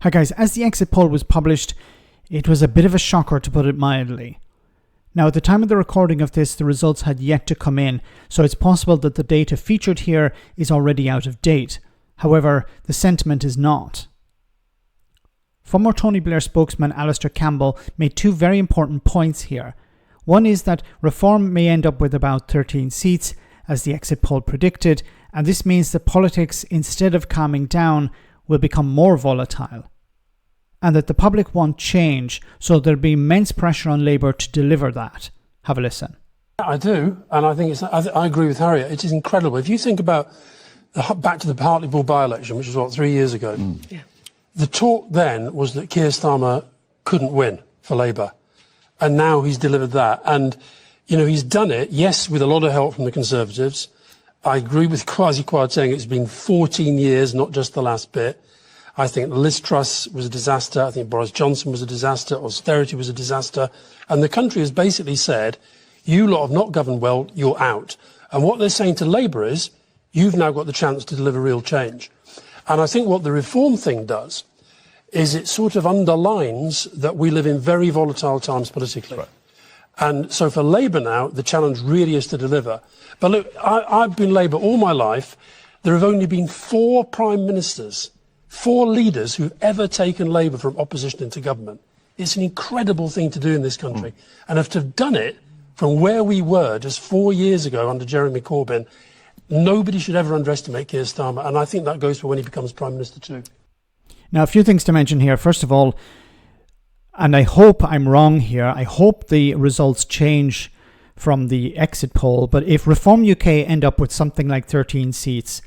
Hi guys, as the exit poll was published, it was a bit of a shocker to put it mildly. Now at the time of the recording of this, the results had yet to come in, so it's possible that the data featured here is already out of date. However, the sentiment is not. Former Tony Blair spokesman Alastair Campbell made two very important points here. One is that Reform may end up with about 13 seats, as the exit poll predicted, and this means that politics, instead of calming down, will become more volatile. And that the public want change, so there'll be immense pressure on Labour to deliver that. Have a listen. I do, and I think I agree with Harriet. It is incredible. If you think about back to the Hartlepool by-election, which was 3 years ago. Yeah. The talk then was that Keir Starmer couldn't win for Labour, and now he's delivered that. And he's done it, yes, with a lot of help from the Conservatives. I agree with Kwasi Kwarteng saying it's been 14 years, not just the last bit. I think Liz Truss was a disaster. I think Boris Johnson was a disaster. Austerity was a disaster. And the country has basically said, you lot have not governed well, you're out. And what they're saying to Labour is, you've now got the chance to deliver real change. And I think what the Reform thing does is it sort of underlines that we live in very volatile times politically. Right. And so for Labour now, the challenge really is to deliver. But look, I've been Labour all my life. There have only been 4 prime ministers, 4 leaders who've ever taken Labour from opposition into government. It's an incredible thing to do in this country. And to have done it from where we were just 4 years ago under Jeremy Corbyn, nobody should ever underestimate Keir Starmer. And I think that goes for when he becomes Prime Minister too. Now, a few things to mention here. First of all, and I hope I'm wrong here, I hope the results change from the exit poll, but if Reform UK end up with something like 13 seats,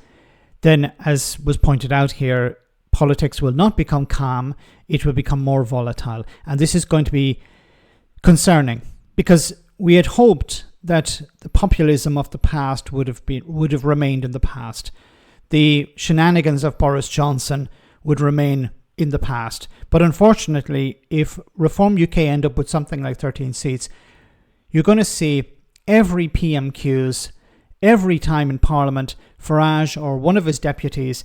then, as was pointed out here, politics will not become calm, it will become more volatile. And this is going to be concerning, because we had hoped that the populism of the past would have remained in the past. The shenanigans of Boris Johnson would remain in the past. But unfortunately, if Reform UK end up with something like 13 seats, you're going to see every PMQs, every time in Parliament, Farage or one of his deputies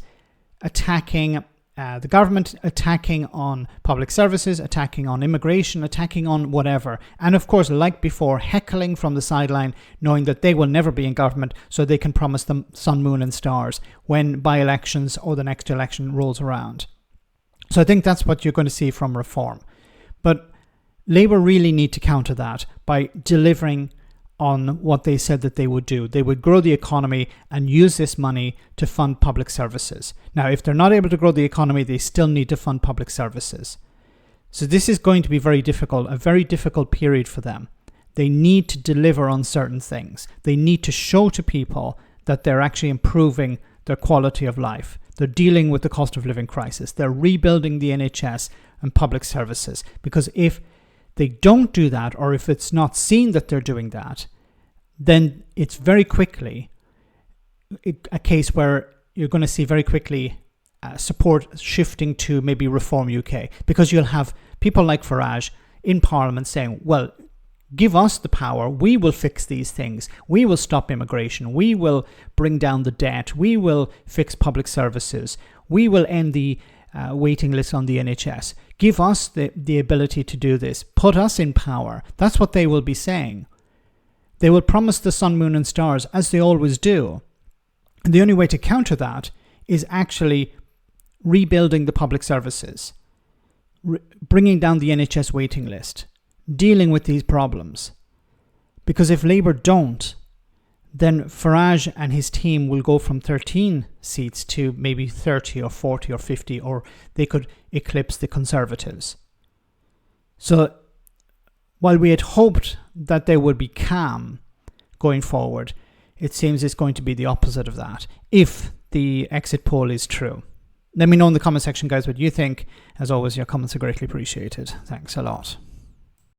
attacking the government, attacking on public services, attacking on immigration, attacking on whatever. And of course, like before, heckling from the sideline, knowing that they will never be in government, so they can promise them sun, moon and stars when by-elections or the next election rolls around. So I think that's what you're going to see from Reform. But Labour really need to counter that by delivering on what they said that they would do. They would grow the economy and use this money to fund public services. Now, if they're not able to grow the economy, they still need to fund public services. So this is going to be very difficult, a very difficult period for them. They need to deliver on certain things. They need to show to people that they're actually improving their quality of life. They're dealing with the cost of living crisis. They're rebuilding the NHS and public services. Because if they don't do that, or if it's not seen that they're doing that, then it's very quickly a case where you're going to see very quickly support shifting to maybe Reform UK, because you'll have people like Farage in Parliament saying, well, give us the power, we will fix these things, we will stop immigration, we will bring down the debt, we will fix public services, we will end the waiting list on the NHS. Give us the ability to do this. Put us in power. That's what they will be saying. They will promise the sun, moon and stars, as they always do. And the only way to counter that is actually rebuilding the public services, bringing down the NHS waiting list, dealing with these problems. Because if Labour don't, then Farage and his team will go from 13 seats to maybe 30 or 40 or 50, or they could eclipse the Conservatives. So while we had hoped that they would be calm going forward, it seems it's going to be the opposite of that, if the exit poll is true. Let me know in the comment section, guys, what you think. As always, your comments are greatly appreciated. Thanks a lot.